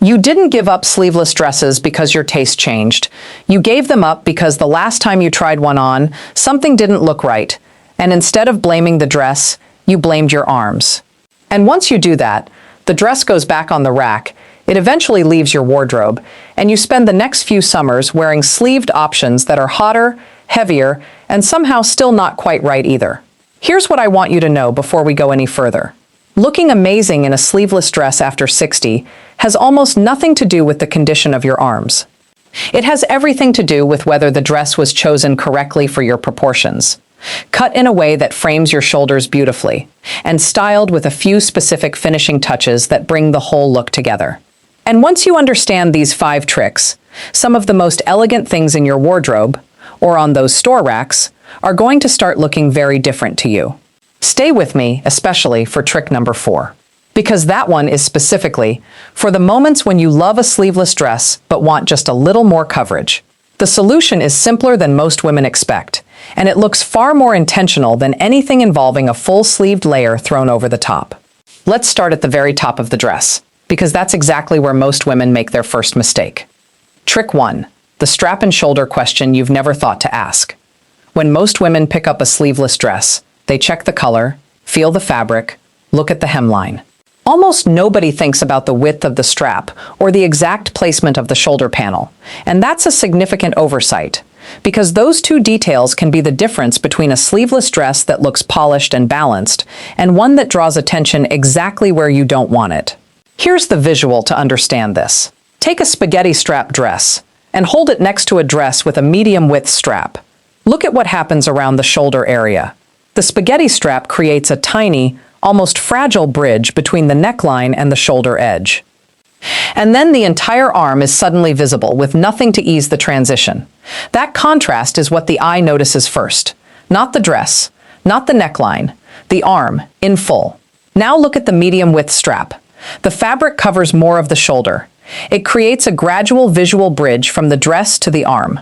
You didn't give up sleeveless dresses because your taste changed. You gave them up because the last time you tried one on, something didn't look right, and instead of blaming the dress, you blamed your arms. And once you do that, the dress goes back on the rack, it eventually leaves your wardrobe, and you spend the next few summers wearing sleeved options that are hotter, heavier, and somehow still not quite right either. Here's what I want you to know before we go any further. Looking amazing in a sleeveless dress after 60 has almost nothing to do with the condition of your arms. It has everything to do with whether the dress was chosen correctly for your proportions, cut in a way that frames your shoulders beautifully, and styled with a few specific finishing touches that bring the whole look together. And once you understand these 5 tricks, some of the most elegant things in your wardrobe, or on those store racks, are going to start looking very different to you. Stay with me, especially for trick number 4. Because that one is specifically for the moments when you love a sleeveless dress but want just a little more coverage. The solution is simpler than most women expect, and it looks far more intentional than anything involving a full-sleeved layer thrown over the top. Let's start at the very top of the dress, because that's exactly where most women make their first mistake. Trick 1. The strap and shoulder question you've never thought to ask. When most women pick up a sleeveless dress, they check the color, feel the fabric, look at the hemline. Almost nobody thinks about the width of the strap or the exact placement of the shoulder panel, and that's a significant oversight, because those 2 details can be the difference between a sleeveless dress that looks polished and balanced and one that draws attention exactly where you don't want it. Here's the visual to understand this. Take a spaghetti strap dress and hold it next to a dress with a medium-width strap. Look at what happens around the shoulder area. The spaghetti strap creates a tiny, almost fragile bridge between the neckline and the shoulder edge. And then the entire arm is suddenly visible with nothing to ease the transition. That contrast is what the eye notices first. Not the dress, not the neckline, the arm, in full. Now look at the medium-width strap. The fabric covers more of the shoulder. It creates a gradual visual bridge from the dress to the arm.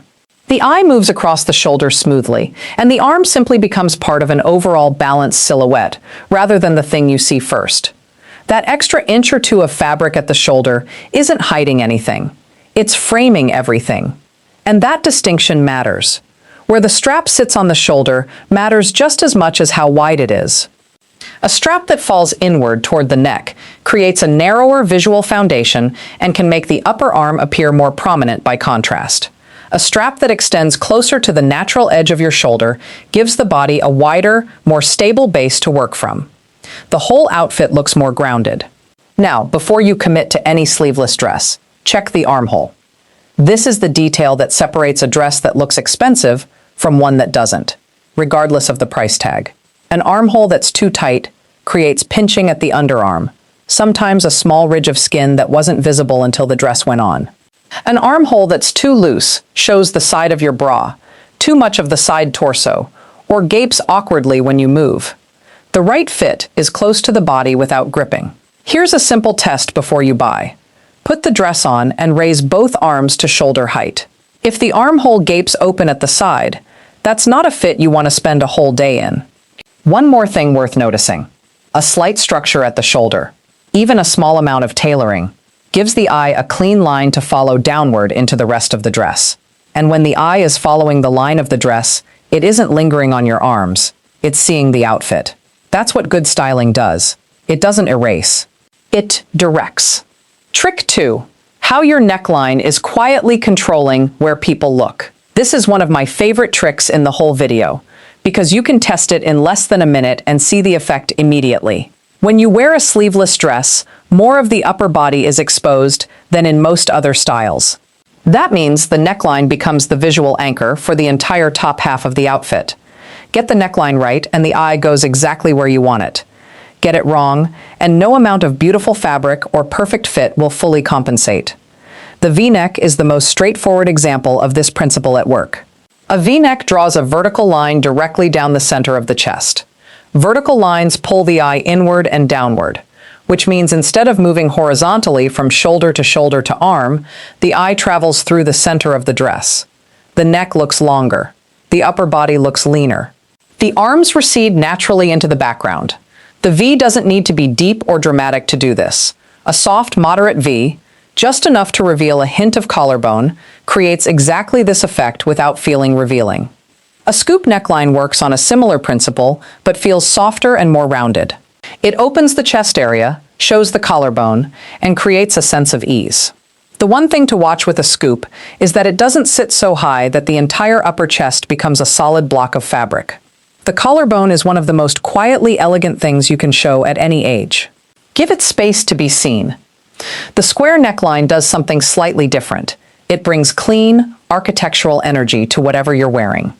The eye moves across the shoulder smoothly, and the arm simply becomes part of an overall balanced silhouette, rather than the thing you see first. That extra inch or 2 of fabric at the shoulder isn't hiding anything. It's framing everything. And that distinction matters. Where the strap sits on the shoulder matters just as much as how wide it is. A strap that falls inward toward the neck creates a narrower visual foundation and can make the upper arm appear more prominent by contrast. A strap that extends closer to the natural edge of your shoulder gives the body a wider, more stable base to work from. The whole outfit looks more grounded. Now, before you commit to any sleeveless dress, check the armhole. This is the detail that separates a dress that looks expensive from one that doesn't, regardless of the price tag. An armhole that's too tight creates pinching at the underarm, sometimes a small ridge of skin that wasn't visible until the dress went on. An armhole that's too loose shows the side of your bra, too much of the side torso, or gapes awkwardly when you move. The right fit is close to the body without gripping. Here's a simple test before you buy. Put the dress on and raise both arms to shoulder height. If the armhole gapes open at the side, that's not a fit you want to spend a whole day in. One more thing worth noticing. A slight structure at the shoulder, even a small amount of tailoring, gives the eye a clean line to follow downward into the rest of the dress. And when the eye is following the line of the dress, it isn't lingering on your arms, it's seeing the outfit. That's what good styling does. It doesn't erase. It directs. Trick 2. How your neckline is quietly controlling where people look. This is one of my favorite tricks in the whole video, because you can test it in less than a minute and see the effect immediately. When you wear a sleeveless dress, more of the upper body is exposed than in most other styles. That means the neckline becomes the visual anchor for the entire top half of the outfit. Get the neckline right and the eye goes exactly where you want it. Get it wrong, and no amount of beautiful fabric or perfect fit will fully compensate. The V-neck is the most straightforward example of this principle at work. A V-neck draws a vertical line directly down the center of the chest. Vertical lines pull the eye inward and downward, which means instead of moving horizontally from shoulder to arm, the eye travels through the center of the dress. The neck looks longer. The upper body looks leaner. The arms recede naturally into the background. The V doesn't need to be deep or dramatic to do this. A soft, moderate V, Just enough to reveal a hint of collarbone creates exactly this effect without feeling revealing. A scoop neckline works on a similar principle, but feels softer and more rounded. It opens the chest area, shows the collarbone, and creates a sense of ease. The one thing to watch with a scoop is that it doesn't sit so high that the entire upper chest becomes a solid block of fabric. The collarbone is one of the most quietly elegant things you can show at any age. Give it space to be seen. The square neckline does something slightly different. It brings clean, architectural energy to whatever you're wearing.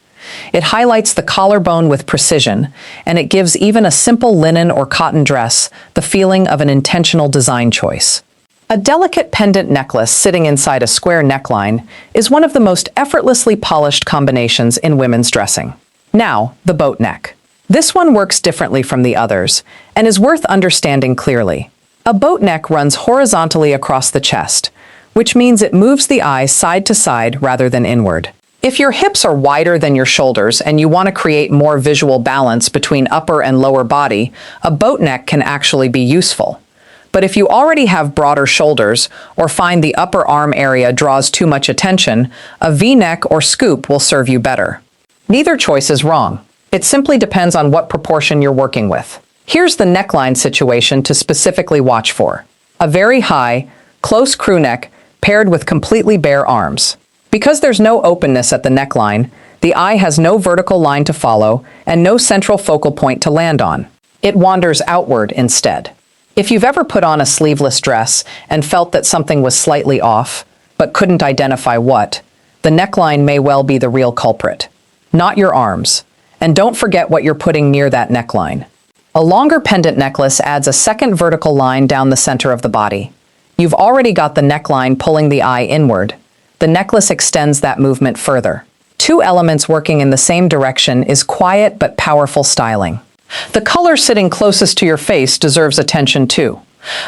It highlights the collarbone with precision, and it gives even a simple linen or cotton dress the feeling of an intentional design choice. A delicate pendant necklace sitting inside a square neckline is one of the most effortlessly polished combinations in women's dressing. Now, the boat neck. This one works differently from the others, and is worth understanding clearly. A boat neck runs horizontally across the chest, which means it moves the eye side to side rather than inward. If your hips are wider than your shoulders and you want to create more visual balance between upper and lower body, a boat neck can actually be useful. But if you already have broader shoulders or find the upper arm area draws too much attention, a V-neck or scoop will serve you better. Neither choice is wrong. It simply depends on what proportion you're working with. Here's the neckline situation to specifically watch for. A very high, close crew neck paired with completely bare arms. Because there's no openness at the neckline, the eye has no vertical line to follow and no central focal point to land on. It wanders outward instead. If you've ever put on a sleeveless dress and felt that something was slightly off, but couldn't identify what, the neckline may well be the real culprit. Not your arms. And don't forget what you're putting near that neckline. A longer pendant necklace adds a second vertical line down the center of the body. You've already got the neckline pulling the eye inward. The necklace extends that movement further. Two elements working in the same direction is quiet but powerful styling. The color sitting closest to your face deserves attention too.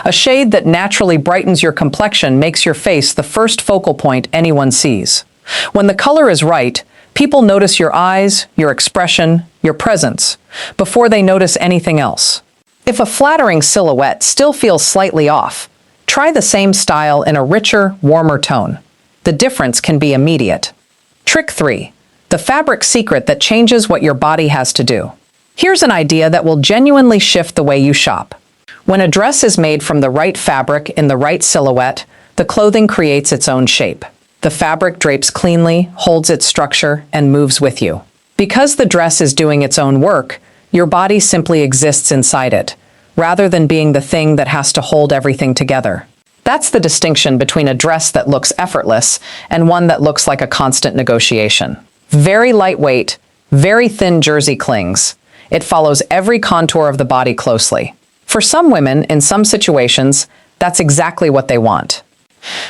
A shade that naturally brightens your complexion makes your face the first focal point anyone sees. When the color is right, people notice your eyes, your expression, your presence, before they notice anything else. If a flattering silhouette still feels slightly off, try the same style in a richer, warmer tone. The difference can be immediate. Trick 3. The fabric secret that changes what your body has to do. Here's an idea that will genuinely shift the way you shop. When a dress is made from the right fabric in the right silhouette, the clothing creates its own shape. The fabric drapes cleanly, holds its structure, and moves with you. Because the dress is doing its own work, your body simply exists inside it, rather than being the thing that has to hold everything together. That's the distinction between a dress that looks effortless and one that looks like a constant negotiation. Very lightweight, very thin jersey clings. It follows every contour of the body closely. For some women, in some situations, that's exactly what they want.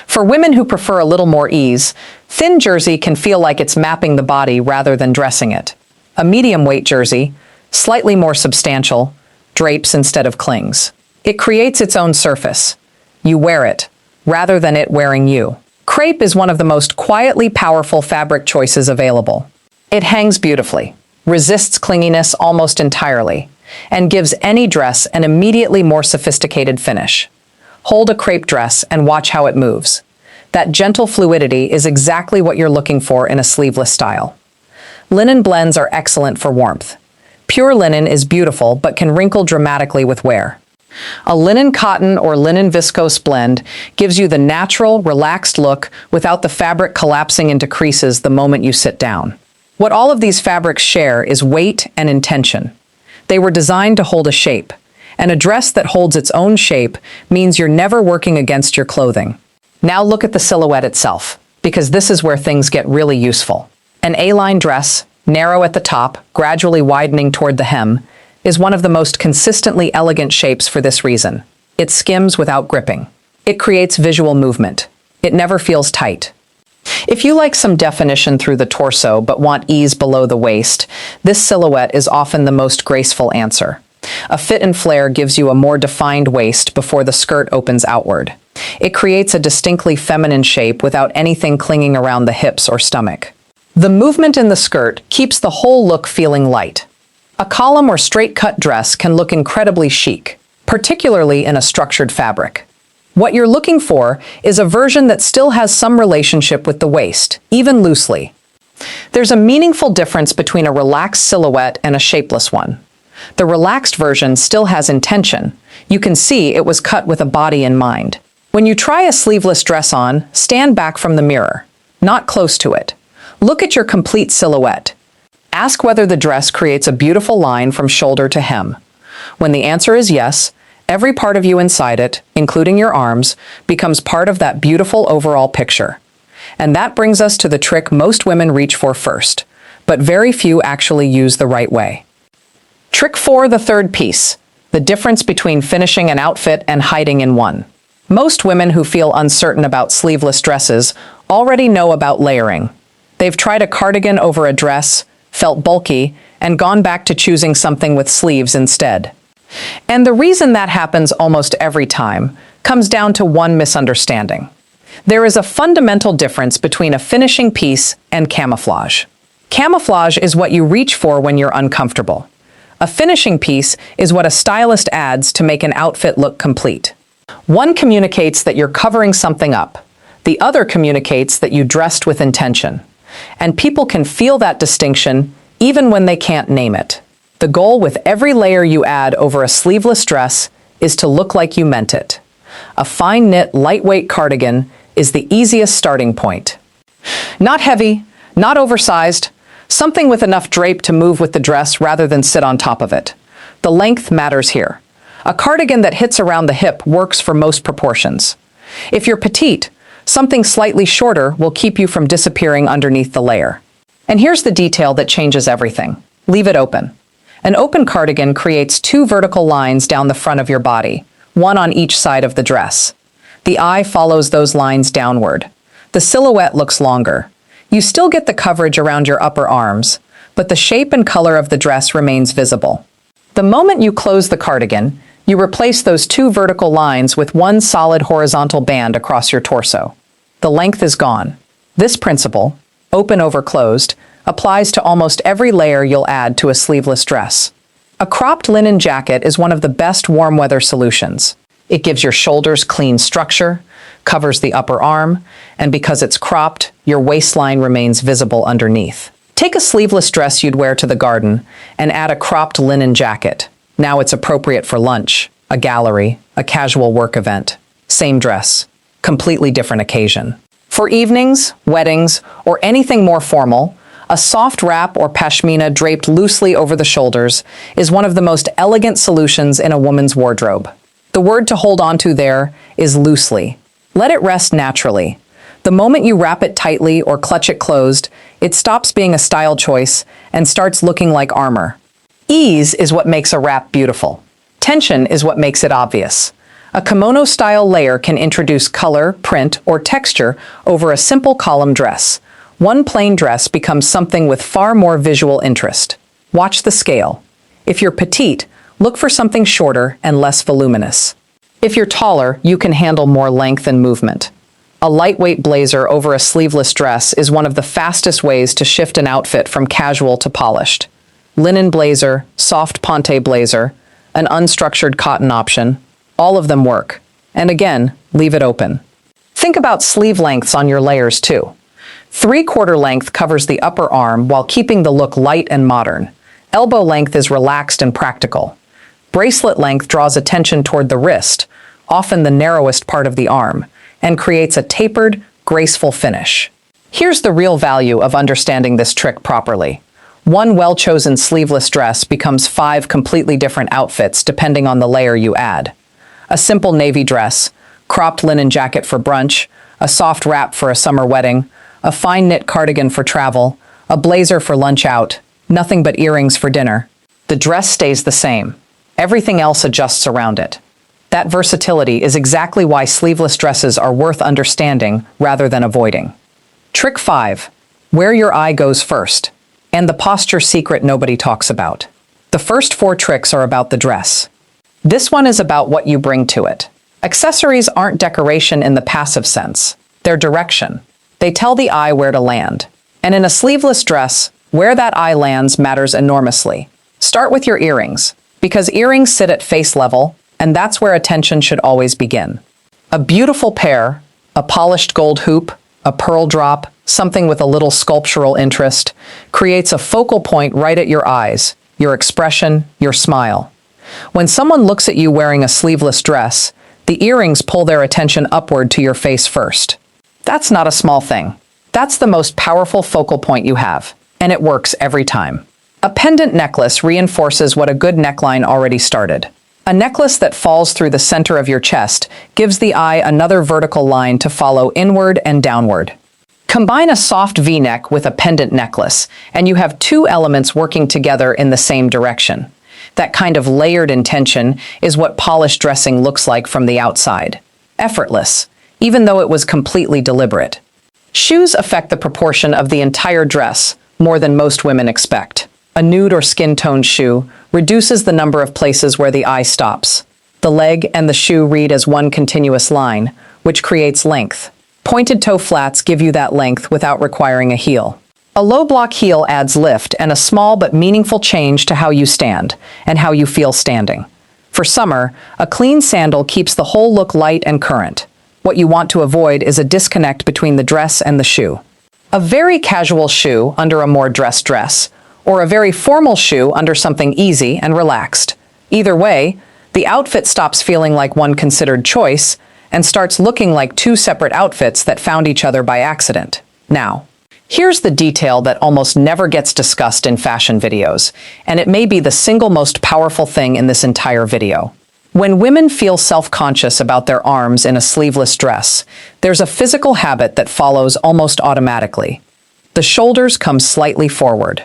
For women who prefer a little more ease, thin jersey can feel like it's mapping the body rather than dressing it. A medium-weight jersey, slightly more substantial, drapes instead of clings. It creates its own surface. You wear it, rather than it wearing you. Crepe is one of the most quietly powerful fabric choices available. It hangs beautifully, resists clinginess almost entirely, and gives any dress an immediately more sophisticated finish. Hold a crepe dress and watch how it moves. That gentle fluidity is exactly what you're looking for in a sleeveless style. Linen blends are excellent for warmth. Pure linen is beautiful but can wrinkle dramatically with wear. A linen cotton or linen viscose blend gives you the natural, relaxed look without the fabric collapsing into creases the moment you sit down. What all of these fabrics share is weight and intention. They were designed to hold a shape. And a dress that holds its own shape means you're never working against your clothing. Now look at the silhouette itself, because this is where things get really useful. An A-line dress, narrow at the top, gradually widening toward the hem, is one of the most consistently elegant shapes for this reason. It skims without gripping. It creates visual movement. It never feels tight. If you like some definition through the torso but want ease below the waist, this silhouette is often the most graceful answer. A fit and flare gives you a more defined waist before the skirt opens outward. It creates a distinctly feminine shape without anything clinging around the hips or stomach. The movement in the skirt keeps the whole look feeling light. A column or straight-cut dress can look incredibly chic, particularly in a structured fabric. What you're looking for is a version that still has some relationship with the waist, even loosely. There's a meaningful difference between a relaxed silhouette and a shapeless one. The relaxed version still has intention. You can see it was cut with a body in mind. When you try a sleeveless dress on, stand back from the mirror, not close to it. Look at your complete silhouette. Ask whether the dress creates a beautiful line from shoulder to hem. When the answer is yes, every part of you inside it, including your arms, becomes part of that beautiful overall picture. And that brings us to the trick most women reach for first, but very few actually use the right way. Trick 4, the third piece, the difference between finishing an outfit and hiding in one. Most women who feel uncertain about sleeveless dresses already know about layering. They've tried a cardigan over a dress, felt bulky, and gone back to choosing something with sleeves instead. And the reason that happens almost every time comes down to one misunderstanding. There is a fundamental difference between a finishing piece and camouflage. Camouflage is what you reach for when you're uncomfortable. A finishing piece is what a stylist adds to make an outfit look complete. One communicates that you're covering something up. The other communicates that you dressed with intention. And people can feel that distinction even when they can't name it. The goal with every layer you add over a sleeveless dress is to look like you meant it. A fine knit, lightweight cardigan is the easiest starting point. Not heavy, not oversized, something with enough drape to move with the dress rather than sit on top of it. The length matters here. A cardigan that hits around the hip works for most proportions. If you're petite, something slightly shorter will keep you from disappearing underneath the layer. And here's the detail that changes everything. Leave it open. An open cardigan creates two vertical lines down the front of your body, one on each side of the dress. The eye follows those lines downward. The silhouette looks longer. You still get the coverage around your upper arms, but the shape and color of the dress remains visible. The moment you close the cardigan, you replace those two vertical lines with one solid horizontal band across your torso. The length is gone. This principle, open over closed, applies to almost every layer you'll add to a sleeveless dress. A cropped linen jacket is one of the best warm weather solutions. It gives your shoulders clean structure, covers the upper arm, and because it's cropped, your waistline remains visible underneath. Take a sleeveless dress you'd wear to the garden and add a cropped linen jacket. Now it's appropriate for lunch, a gallery, a casual work event. Same dress, completely different occasion. For evenings, weddings, or anything more formal, a soft wrap or pashmina draped loosely over the shoulders is one of the most elegant solutions in a woman's wardrobe. The word to hold onto there is loosely. Let it rest naturally. The moment you wrap it tightly or clutch it closed, it stops being a style choice and starts looking like armor. Ease is what makes a wrap beautiful. Tension is what makes it obvious. A kimono-style layer can introduce color, print, or texture over a simple column dress. One plain dress becomes something with far more visual interest. Watch the scale. If you're petite, look for something shorter and less voluminous. If you're taller, you can handle more length and movement. A lightweight blazer over a sleeveless dress is one of the fastest ways to shift an outfit from casual to polished. Linen blazer, soft ponte blazer, an unstructured cotton option, all of them work. And again, leave it open. Think about sleeve lengths on your layers too. 3/4 length covers the upper arm while keeping the look light and modern. Elbow length is relaxed and practical. Bracelet length draws attention toward the wrist, often the narrowest part of the arm, and creates a tapered, graceful finish. Here's the real value of understanding this trick properly. One well-chosen sleeveless dress becomes 5 completely different outfits depending on the layer you add. A simple navy dress, cropped linen jacket for brunch, a soft wrap for a summer wedding, a fine knit cardigan for travel, a blazer for lunch out, nothing but earrings for dinner. The dress stays the same. Everything else adjusts around it. That versatility is exactly why sleeveless dresses are worth understanding rather than avoiding. Trick 5. Where your eye goes first. And the posture secret nobody talks about. The first 4 tricks are about the dress. This one is about what you bring to it. Accessories aren't decoration in the passive sense. They're direction. They tell the eye where to land. And in a sleeveless dress, where that eye lands matters enormously. Start with your earrings, because earrings sit at face level, and that's where attention should always begin. A beautiful pair, a polished gold hoop, a pearl drop, something with a little sculptural interest, creates a focal point right at your eyes, your expression, your smile. When someone looks at you wearing a sleeveless dress, the earrings pull their attention upward to your face first. That's not a small thing. That's the most powerful focal point you have, and it works every time. A pendant necklace reinforces what a good neckline already started. A necklace that falls through the center of your chest gives the eye another vertical line to follow inward and downward. Combine a soft V-neck with a pendant necklace, and you have two elements working together in the same direction. That kind of layered intention is what polished dressing looks like from the outside. Effortless, even though it was completely deliberate. Shoes affect the proportion of the entire dress more than most women expect. A nude or skin-toned shoe reduces the number of places where the eye stops. The leg and the shoe read as one continuous line, which creates length. Pointed toe flats give you that length without requiring a heel. A low-block heel adds lift and a small but meaningful change to how you stand and how you feel standing. For summer, a clean sandal keeps the whole look light and current. What you want to avoid is a disconnect between the dress and the shoe. A very casual shoe under a more dressed dress, or a very formal shoe under something easy and relaxed. Either way, the outfit stops feeling like one considered choice and starts looking like two separate outfits that found each other by accident. Now, here's the detail that almost never gets discussed in fashion videos, and it may be the single most powerful thing in this entire video. When women feel self-conscious about their arms in a sleeveless dress, there's a physical habit that follows almost automatically. The shoulders come slightly forward.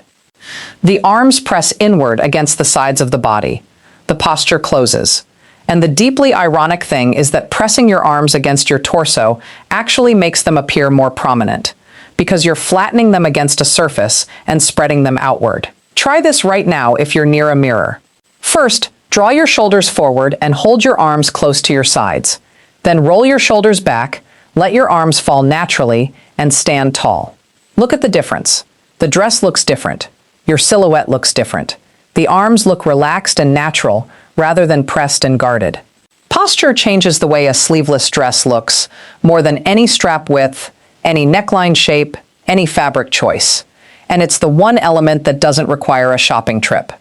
The arms press inward against the sides of the body. The posture closes. And the deeply ironic thing is that pressing your arms against your torso actually makes them appear more prominent, because you're flattening them against a surface and spreading them outward. Try this right now if you're near a mirror. First, draw your shoulders forward and hold your arms close to your sides. Then roll your shoulders back, let your arms fall naturally, and stand tall. Look at the difference. The dress looks different. Your silhouette looks different. The arms look relaxed and natural, rather than pressed and guarded. Posture changes the way a sleeveless dress looks, more than any strap width, any neckline shape, any fabric choice. And it's the one element that doesn't require a shopping trip.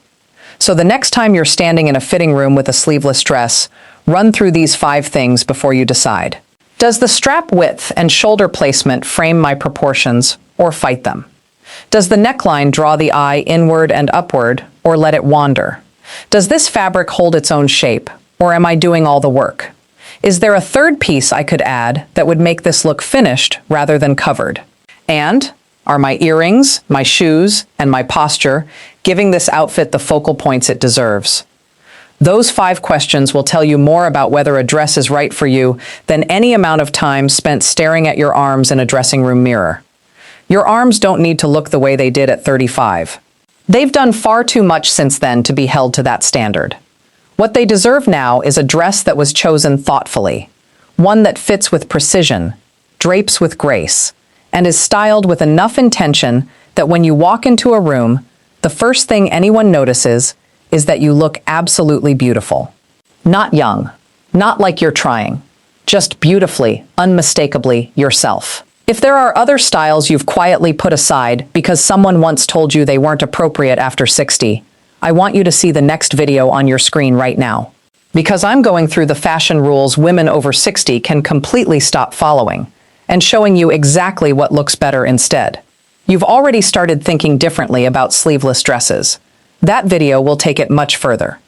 So the next time you're standing in a fitting room with a sleeveless dress, run through these 5 things before you decide. Does the strap width and shoulder placement frame my proportions, or fight them? Does the neckline draw the eye inward and upward, or let it wander? Does this fabric hold its own shape, or am I doing all the work? Is there a third piece I could add that would make this look finished rather than covered? And are my earrings, my shoes, and my posture giving this outfit the focal points it deserves? Those 5 questions will tell you more about whether a dress is right for you than any amount of time spent staring at your arms in a dressing room mirror. Your arms don't need to look the way they did at 35. They've done far too much since then to be held to that standard. What they deserve now is a dress that was chosen thoughtfully, one that fits with precision, drapes with grace, and is styled with enough intention that when you walk into a room, the first thing anyone notices is that you look absolutely beautiful. Not young, not like you're trying, just beautifully, unmistakably yourself. If there are other styles you've quietly put aside because someone once told you they weren't appropriate after 60, I want you to see the next video on your screen right now. Because I'm going through the fashion rules women over 60 can completely stop following, and showing you exactly what looks better instead. You've already started thinking differently about sleeveless dresses. That video will take it much further.